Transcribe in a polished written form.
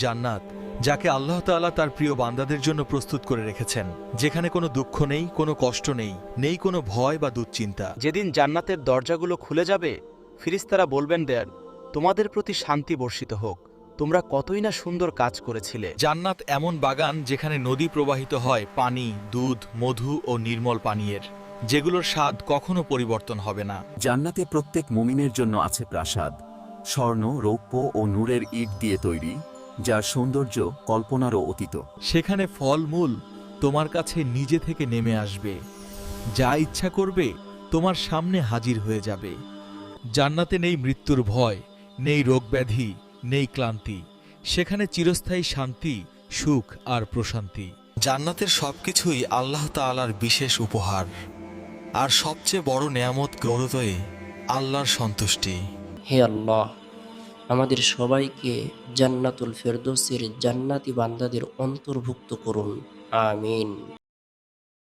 জান্নাত, যাকে আল্লাহ তাআলা তার প্রিয় বান্দাদের জন্য প্রস্তুত করে রেখেছেন, যেখানে কোনো দুঃখ নেই, কোনো কষ্ট নেই, নেই কোনো ভয় বা দুশ্চিন্তা। যেদিন জান্নাতের দরজাগুলো খুলে যাবে, ফিরিস্তারা বলবেন, দেন তোমাদের প্রতি শান্তি বর্ষিত হোক, তোমরা কতই না সুন্দর কাজ করেছিলে। জান্নাত এমন বাগান যেখানে নদী প্রবাহিত হয় পানি, দুধ, মধু ও নির্মল পানীয়ের, যেগুলোর স্বাদ কখনো পরিবর্তন হবে না। জান্নাতে প্রত্যেক মুমিনের জন্য আছে প্রাসাদ, স্বর্ণ, রৌপ্য ও নূরের ইট দিয়ে তৈরি, যার সৌন্দর্য কল্পনারও অতীত। সেখানে ফলমূল তোমার কাছে নিজে থেকে নেমে আসবে, যা ইচ্ছা করবে তোমার সামনে হাজির হয়ে যাবে। জান্নাতে নেই মৃত্যুর ভয়, নেই রোগব্যাধি, নেই ক্লান্তি। সেখানে চিরস্থায়ী শান্তি, সুখ আর প্রশান্তি। জান্নাতের সবকিছুই আল্লাহ তাআলার বিশেষ উপহার, আর সবচেয়ে বড় নেয়ামত গৌরতয়ে আল্লাহর সন্তুষ্টি। হে আল্লাহ, আমাদের সবাইকে জান্নাতুল ফেরদৌসের জান্নাতি বান্দাদের অন্তর্ভুক্ত করুন। আমিন।